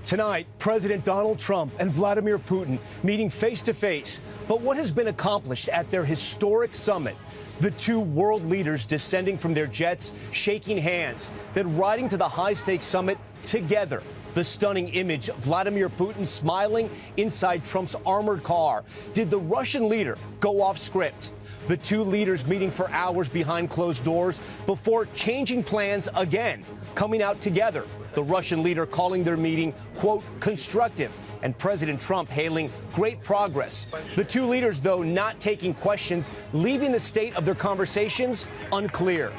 Tonight, President Donald Trump and Vladimir Putin meeting face-to-face. But what has been accomplished at their historic summit? The two world leaders descending from their jets, shaking hands, then riding to the high-stakes summit together. The stunning image, Vladimir Putin smiling inside Trump's armored car. Did the Russian leader go off script? The two leaders meeting for hours behind closed doors before changing plans again, coming out together. The Russian leader calling their meeting, quote, constructive, and President Trump hailing great progress. The two leaders, though, not taking questions, leaving the state of their conversations unclear.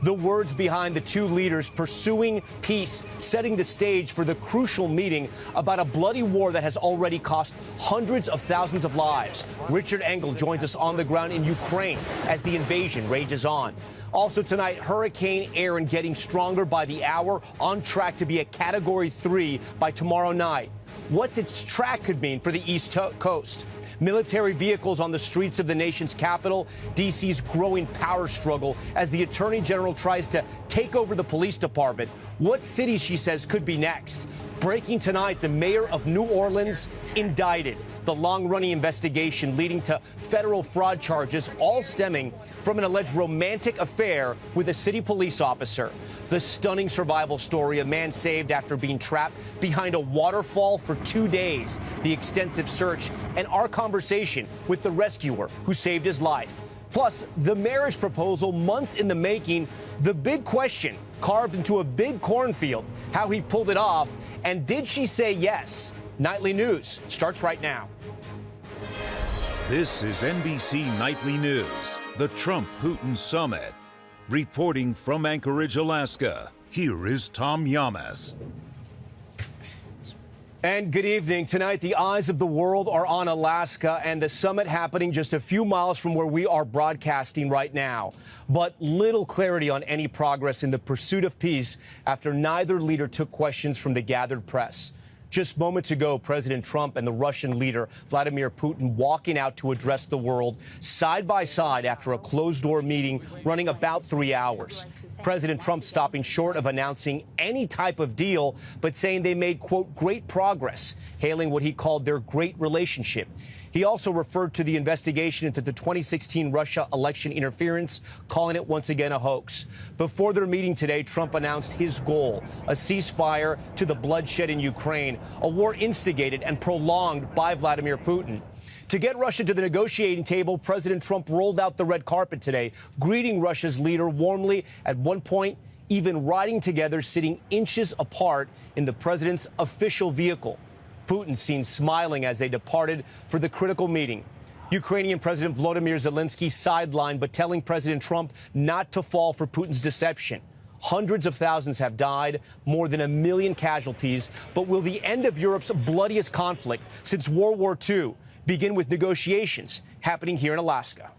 The words behind the two leaders pursuing peace, setting the stage for the crucial meeting about a bloody war that has already cost hundreds of thousands of lives. Richard Engel joins us on the ground in Ukraine as the invasion rages on. Also tonight, Hurricane Aaron getting stronger by the hour, on track to be a Category 3 by tomorrow night. What its track could mean for the East Coast. Military vehicles on the streets of the nation's capital, D.C.'s growing power struggle as the Attorney General tries to take over the police department. What cities, she says, could be next? Breaking tonight, the mayor of New Orleans indicted. The long-running investigation leading to federal fraud charges, all stemming from an alleged romantic affair with a city police officer. The stunning survival story, a man saved after being trapped behind a waterfall for 2 days, the extensive search, and our conversation with the rescuer who saved his life. Plus, the marriage proposal months in the making, the big question carved into a big cornfield, how he pulled it off, and did she say yes? Nightly News starts right now. This is NBC Nightly News, the Trump-Putin summit. Reporting from Anchorage, Alaska, here is Tom Yamas. And good evening. Tonight, the eyes of the world are on Alaska and the summit happening just a few miles from where we are broadcasting right now. But little clarity on any progress in the pursuit of peace after neither leader took questions from the gathered press. Just moments ago, President Trump and the Russian leader, Vladimir Putin, walking out to address the world side by side after a closed-door meeting running about 3 hours. President Trump stopping short of announcing any type of deal, but saying they made, quote, great progress, hailing what he called their great relationship. He also referred to the investigation into the 2016 Russia election interference, calling it once again a hoax. Before their meeting today, Trump announced his goal, a ceasefire to the bloodshed in Ukraine, a war instigated and prolonged by Vladimir Putin. To get Russia to the negotiating table, President Trump rolled out the red carpet today, greeting Russia's leader warmly, at one point even riding together, sitting inches apart in the president's official vehicle. Putin seen smiling as they departed for the critical meeting. Ukrainian President Volodymyr Zelensky sidelined, but telling President Trump not to fall for Putin's deception. Hundreds of thousands have died, more than 1 million casualties. But will the end of Europe's bloodiest conflict since World War II begin with negotiations happening here in Alaska?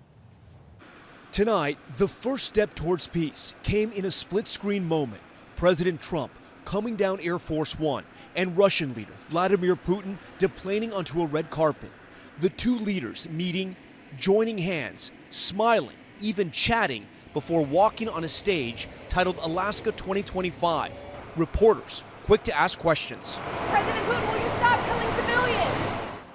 Tonight, the first step towards peace came in a split-screen moment. President Trump coming down Air Force One and Russian leader Vladimir Putin deplaning onto a red carpet. The two leaders meeting, joining hands, smiling, even chatting before walking on a stage titled Alaska 2025. Reporters quick to ask questions. President Putin, will you stop killing civilians?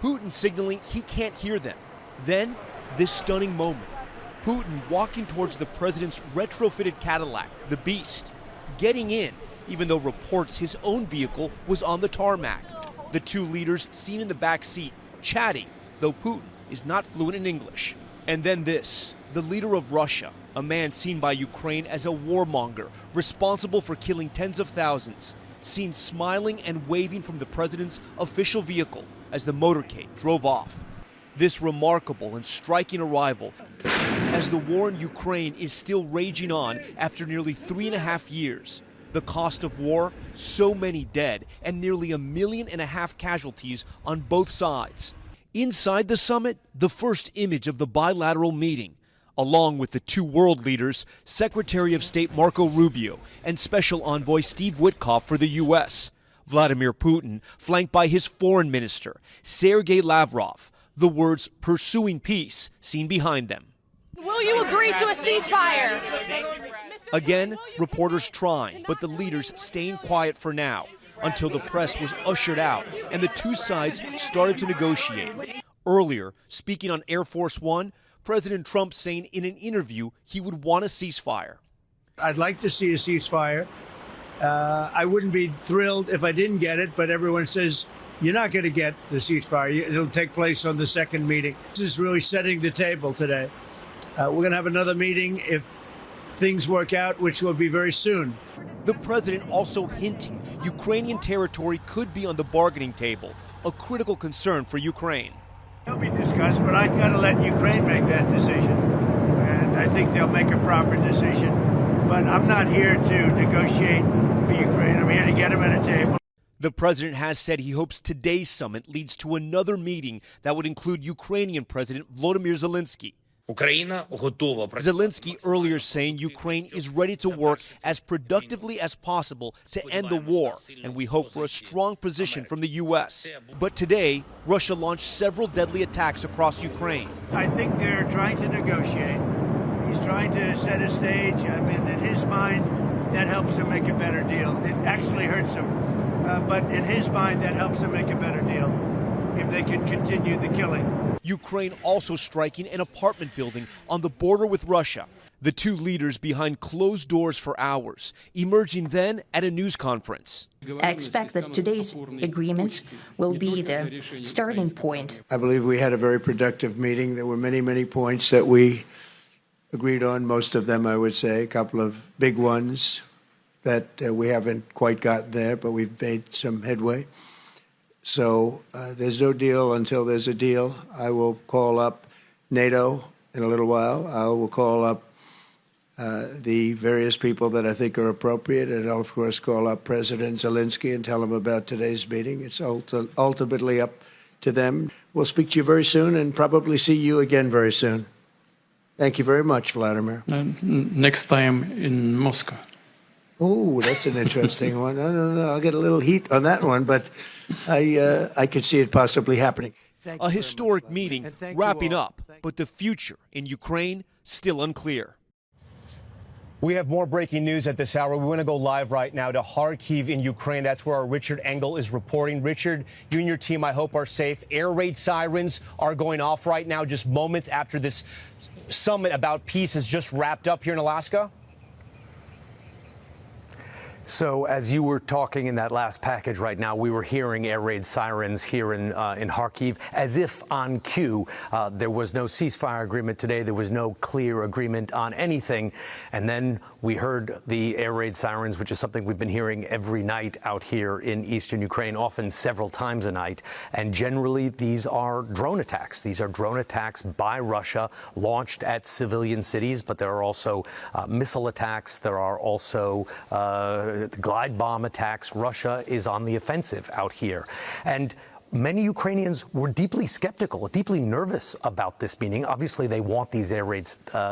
Putin signaling he can't hear them. Then, this stunning moment. Putin walking towards the president's retrofitted Cadillac, the Beast, getting in, even though reports his own vehicle was on the tarmac. The two leaders seen in the back seat, chatting, though Putin is not fluent in English. And then this, the leader of Russia, a man seen by Ukraine as a warmonger, responsible for killing tens of thousands, seen smiling and waving from the president's official vehicle as the motorcade drove off. This remarkable and striking arrival as the war in Ukraine is still raging on after nearly 3.5 years. The cost of war, so many dead, and nearly 1.5 million casualties on both sides. Inside the summit, the first image of the bilateral meeting, along with the two world leaders, Secretary of State Marco Rubio and Special Envoy Steve Witkoff for the U.S. Vladimir Putin, flanked by his foreign minister, Sergei Lavrov, the words pursuing peace seen behind them. Will you agree to a ceasefire? Again, reporters trying, but the leaders staying quiet for now. until the press was ushered out and the two sides started to negotiate. Earlier, speaking on Air Force One, President Trump saying in an interview he would want a ceasefire. I'd like to see a ceasefire. I wouldn't be thrilled if I didn't get it, but everyone says you're not going to get the ceasefire. It'll take place on the second meeting. This is really setting the table today. We're going to have another meeting if things work out, which will be very soon. The president also hinting Ukrainian territory could be on the bargaining table, a critical concern for Ukraine. It'll be discussed, but I've got to let Ukraine make that decision. And I think they'll make a proper decision. But I'm not here to negotiate for Ukraine. I'm here to get them at a table. The president has said he hopes today's summit leads to another meeting that would include Ukrainian President Volodymyr Zelensky. Zelensky earlier saying Ukraine is ready to work as productively as possible to end the war, and we hope for a strong position from the U.S. But today, Russia launched several deadly attacks across Ukraine. I think they're trying to negotiate. He's trying to set a stage. I mean, in his mind, that helps him make a better deal. It actually hurts him, but in his mind, that helps him make a better deal if they can continue the killing. Ukraine also striking an apartment building on the border with Russia. The two leaders behind closed doors for hours, emerging then at a news conference. I expect that today's agreements will be the starting point. I believe we had a very productive meeting. There were many, many points that we agreed on, most of them, I would say, a couple of big ones that we haven't quite gotten there, but we've made some headway. So there's no deal until there's a deal. I will call up NATO in a little while. I will call up the various people that I think are appropriate, and I'll, of course, call up President Zelensky and tell him about today's meeting. It's ultimately up to them. We'll speak to you very soon and probably see you again very soon. Thank you very much, Vladimir. Next time in Moscow. Oh, that's an interesting one. I don't know. I'll get a little heat on that one, but I could see it possibly happening. A historic meeting wrapping up, but the future in Ukraine still unclear. We have more breaking news at this hour. We want to go live right now to Kharkiv in Ukraine. That's where our Richard Engel is reporting. Richard, you and your team, I hope, are safe. Air raid sirens are going off right now, just moments after this summit about peace has just wrapped up here in Alaska. So as you were talking in that last package right now, we were hearing air raid sirens here in Kharkiv, as if on cue. There was no ceasefire agreement today. There was no clear agreement on anything. And then we heard the air raid sirens, which is something we've been hearing every night out here in eastern Ukraine, often several times a night. And generally, these are drone attacks. These are drone attacks by Russia launched at civilian cities, but there are also missile attacks. There are also glide bomb attacks. Russia is on the offensive out here. And many Ukrainians were deeply skeptical, deeply nervous about this meeting. Obviously, they want these air raid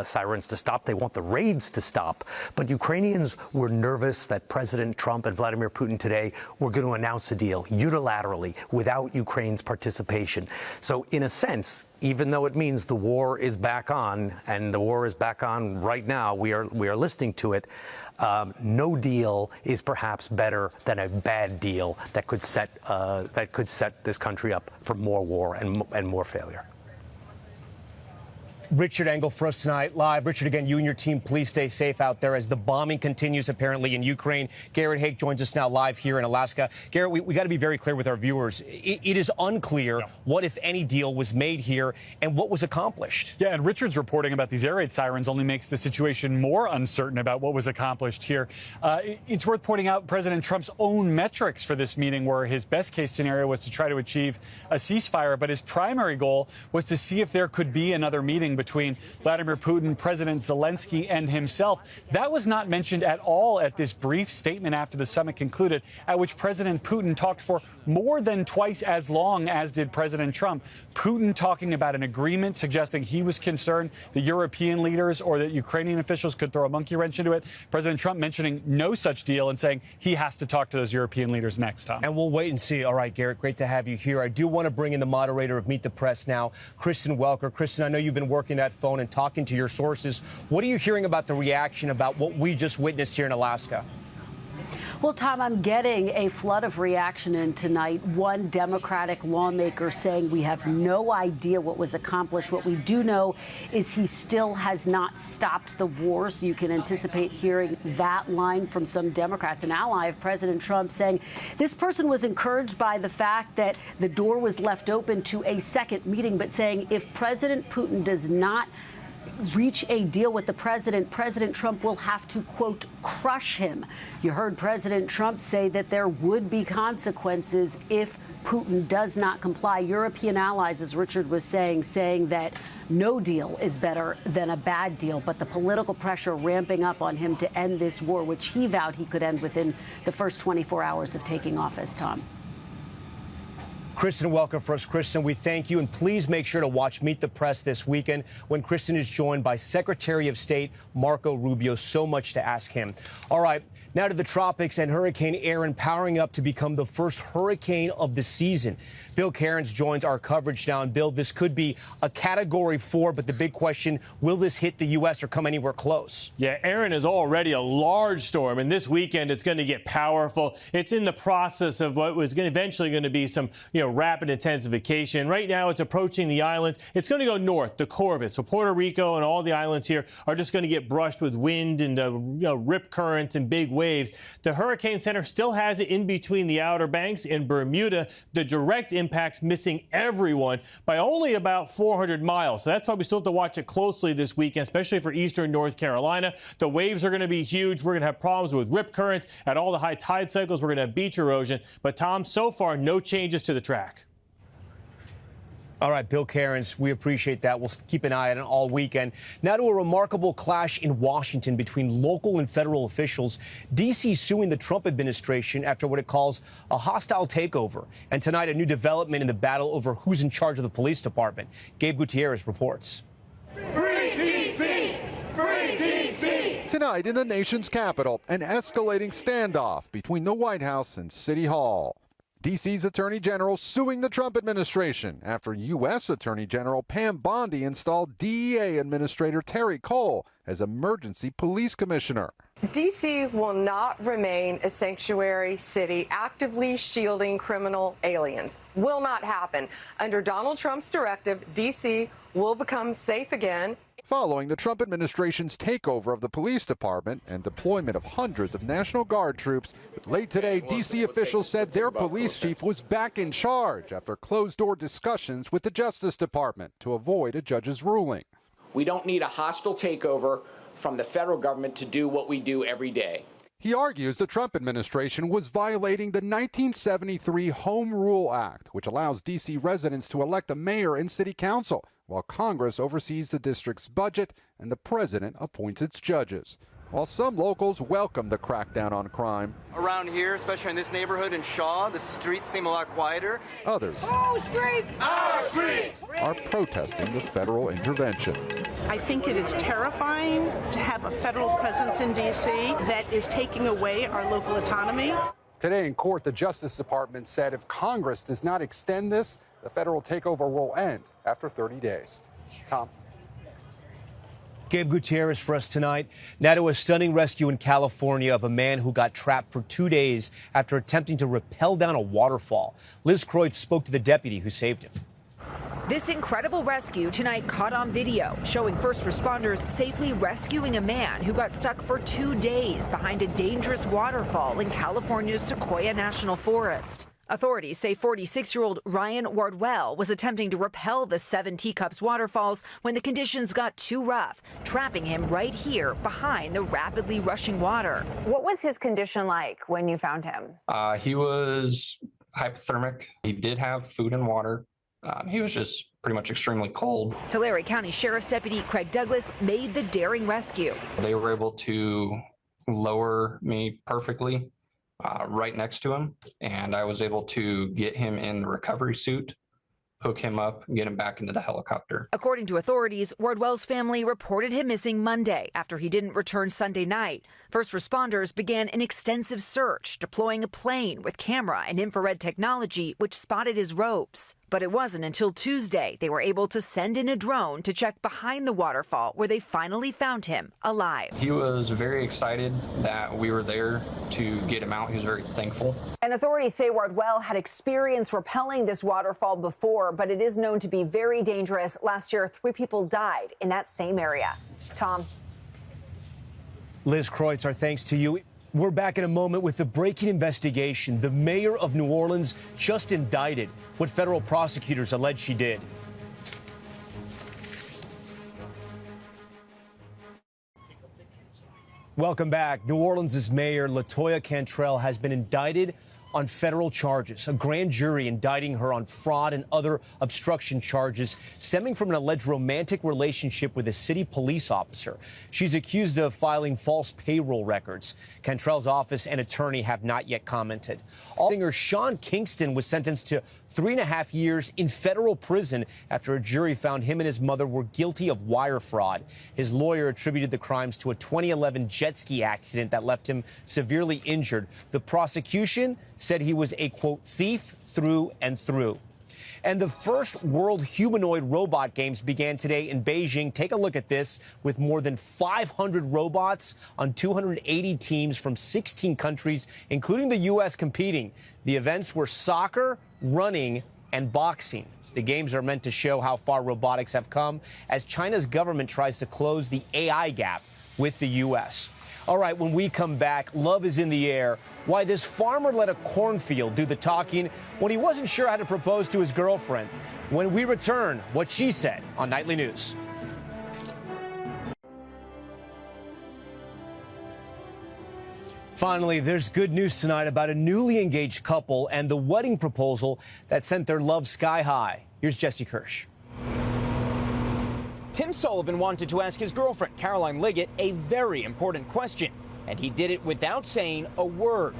sirens to stop. They want the raids to stop. But Ukrainians were nervous that President Trump and Vladimir Putin today were going to announce a deal unilaterally without Ukraine's participation. So in a sense, even though it means the war is back on, and the war is back on right now, we are listening to it, no deal is perhaps better than a bad deal that could set this country up for more war and more failure. Richard Engel for us tonight live. Richard, again, you and your team, please stay safe out there as the bombing continues apparently in Ukraine. Garrett Haake joins us now live here in Alaska. Garrett, we got to be very clear with our viewers. It is unclear what, if any, deal was made here and what was accomplished. Yeah, and Richard's reporting about these air raid sirens only makes the situation more uncertain about what was accomplished here. It's worth pointing out President Trump's own metrics for this meeting, where his best case scenario was to try to achieve a ceasefire, but his primary goal was to see if there could be another meeting between Vladimir Putin, President Zelensky, and himself. That was not mentioned at all at this brief statement after the summit concluded, at which President Putin talked for more than twice as long as did President Trump. Putin talking about an agreement, suggesting he was concerned that European leaders or that Ukrainian officials could throw a monkey wrench into it. President Trump mentioning no such deal and saying he has to talk to those European leaders next time. And we'll wait and see. All right, Garrett, great to have you here. I do want to bring in the moderator of Meet the Press now, Kristen Welker. Kristen, I know you've been working that phone and talking to your sources. What are you hearing about the reaction about what we just witnessed here in Alaska? Well, Tom, I'm getting a flood of reaction in tonight. One Democratic lawmaker saying we have no idea what was accomplished. What we do know is he still has not stopped the war. So you can anticipate hearing that line from some Democrats, an ally of President Trump, saying this person was encouraged by the fact that the door was left open to a second meeting, but saying if President Putin does not reach a deal with the president, President Trump will have to, quote, crush him. You heard President Trump say that there would be consequences if Putin does not comply. European allies, as Richard was saying that no deal is better than a bad deal. But the political pressure ramping up on him to end this war, which he vowed he could end within the first 24 hours of taking office, Tom. Kristen, welcome first. Kristen, we thank you, and please make sure to watch Meet the Press this weekend when Kristen is joined by Secretary of State Marco Rubio. So much to ask him. All right, now to the tropics and Hurricane Erin powering up to become the first hurricane of the season. Bill Cairns joins our coverage now. And Bill, this could be a Category 4, but the big question, will this hit the U.S. or come anywhere close? Yeah, Erin is already a large storm, and this weekend it's going to get powerful. It's in the process of what was eventually going to be some, rapid intensification. Right now it's approaching the islands. It's going to go north, the core of it. So Puerto Rico and all the islands here are just going to get brushed with wind and rip currents and big waves. The Hurricane Center still has it in between the Outer Banks and Bermuda. The direct impacts missing everyone by only about 400 miles. So that's why we still have to watch it closely this weekend, especially for eastern North Carolina. The waves are going to be huge. We're going to have problems with rip currents at all the high tide cycles. We're going to have beach erosion. But, Tom, so far, no changes to the track. All right, Bill Cairns, we appreciate that. We'll keep an eye on it all weekend. Now to a remarkable clash in Washington between local and federal officials. D.C. suing the Trump administration after what it calls a hostile takeover. And tonight, a new development in the battle over who's in charge of the police department. Gabe Gutierrez reports. Free D.C. Free D.C. Tonight in the nation's capital, an escalating standoff between the White House and City Hall. D.C.'s Attorney General suing the Trump administration after U.S. Attorney General Pam Bondi installed DEA Administrator Terry Cole as emergency police commissioner. D.C. will not remain a sanctuary city actively shielding criminal aliens. Will not happen. Under Donald Trump's directive, D.C. will become safe again. Following the Trump administration's takeover of the police department and deployment of hundreds of National Guard troops, late today, D.C. officials said their police chief was back in charge after closed-door discussions with the Justice Department to avoid a judge's ruling. We don't need a hostile takeover from the federal government to do what we do every day. He argues the Trump administration was violating the 1973 Home Rule Act, which allows D.C. residents to elect a mayor and city council, while Congress oversees the district's budget and the president appoints its judges. While some locals welcome the crackdown on crime, around here, especially in this neighborhood in Shaw, the streets seem a lot quieter. Others our streets! Are protesting the federal intervention. I think it is terrifying to have a federal presence in D.C. that is taking away our local autonomy. Today in court, the Justice Department said if Congress does not extend this, the federal takeover will end after 30 days. Tom. Gabe Gutierrez for us tonight. Now to a stunning rescue in California of a man who got trapped for 2 days after attempting to rappel down a waterfall. Liz Kreutz spoke to the deputy who saved him. This incredible rescue tonight caught on video, showing first responders safely rescuing a man who got stuck for 2 days behind a dangerous waterfall in California's Sequoia National Forest. Authorities say 46-year-old Ryan Wardwell was attempting to rappel the 7 Teacups waterfalls when the conditions got too rough, trapping him right here behind the rapidly rushing water. What was his condition like when you found him? He was hypothermic. He did have food and water. He was just pretty much extremely cold. Tulare County Sheriff's Deputy Craig Douglas made the daring rescue. They were able to lower me perfectly right next to him, and I was able to get him in the recovery suit, hook him up, and get him back into the helicopter. According to authorities, Wardwell's family reported him missing Monday after he didn't return Sunday night. First responders began an extensive search, deploying a plane with camera and infrared technology, which spotted his ropes. But it wasn't until Tuesday they were able to send in a drone to check behind the waterfall, where they finally found him alive. He was very excited that we were there to get him out. He was very thankful. And authorities say Wardwell had experience rappelling this waterfall before, but it is known to be very dangerous. Last year, 3 people died in that same area. Tom. Liz Kreutz, our thanks to you. We're back in a moment with the breaking investigation. The mayor of New Orleans just indicted what federal prosecutors allege she did. Welcome back. New Orleans' mayor, LaToya Cantrell, has been indicted on federal charges. A grand jury indicting her on fraud and other obstruction charges stemming from an alleged romantic relationship with a city police officer. She's accused of filing false payroll records. Cantrell's office and attorney have not yet commented. Singer Sean Kingston was sentenced to 3.5 years in federal prison after a jury found him and his mother were guilty of wire fraud. His lawyer attributed the crimes to a 2011 jet ski accident that left him severely injured. The prosecution said he was a, quote, thief through and through. And the first World Humanoid Robot Games began today in Beijing. Take a look at this, with more than 500 robots on 280 teams from 16 countries, including the U.S. competing. The events were soccer, running, and boxing. The games are meant to show how far robotics have come as China's government tries to close the AI gap with the U.S. All right, when we come back, love is in the air. Why this farmer let a cornfield do the talking when he wasn't sure how to propose to his girlfriend. When we return, what she said on Nightly News. Finally, there's good news tonight about a newly engaged couple and the wedding proposal that sent their love sky high. Here's Jesse Kirsch. Tim Sullivan wanted to ask his girlfriend, Caroline Liggett, a very important question, and he did it without saying a word.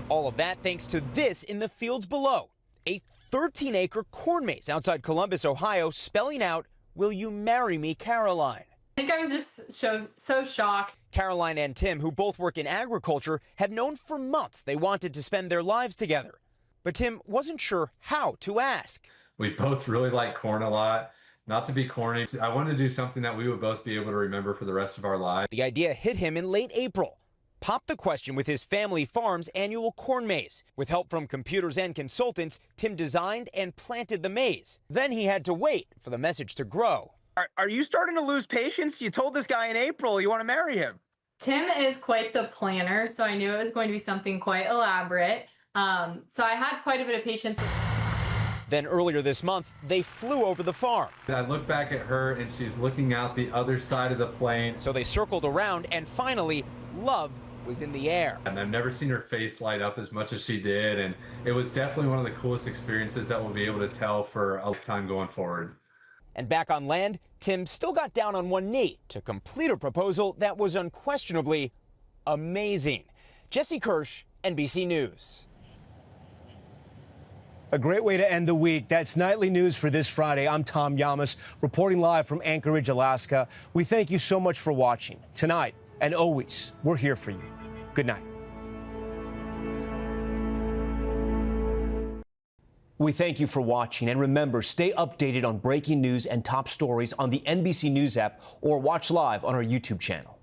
All of that thanks to this in the fields below, a 13-acre corn maze outside Columbus, Ohio, spelling out, "Will you marry me, Caroline?" I think I was just so shocked. Caroline and Tim, who both work in agriculture, had known for months they wanted to spend their lives together. But Tim wasn't sure how to ask. We both really like corn a lot. Not to be corny, I wanted to do something that we would both be able to remember for the rest of our lives. The idea hit him in late April. Popped the question with his family farm's annual corn maze. With help from computers and consultants, Tim designed and planted the maze. Then he had to wait for the message to grow. Are you starting to lose patience? You told this guy in April you want to marry him. Tim is quite the planner, so I knew it was going to be something quite elaborate. So I had quite a bit of patience. Then earlier this month, they flew over the farm. I look back at her and she's looking out the other side of the plane. So they circled around and finally, love was in the air. And I've never seen her face light up as much as she did. And it was definitely one of the coolest experiences that we'll be able to tell for a lifetime going forward. And back on land, Tim still got down on one knee to complete a proposal that was unquestionably amazing. Jesse Kirsch, NBC News. A great way to end the week. That's Nightly News for this Friday. I'm Tom Yamas, reporting live from Anchorage, Alaska. We thank you so much for watching. Tonight and always, we're here for you. Good night. We thank you for watching, and remember, stay updated on breaking news and top stories on the NBC News app or watch live on our YouTube channel.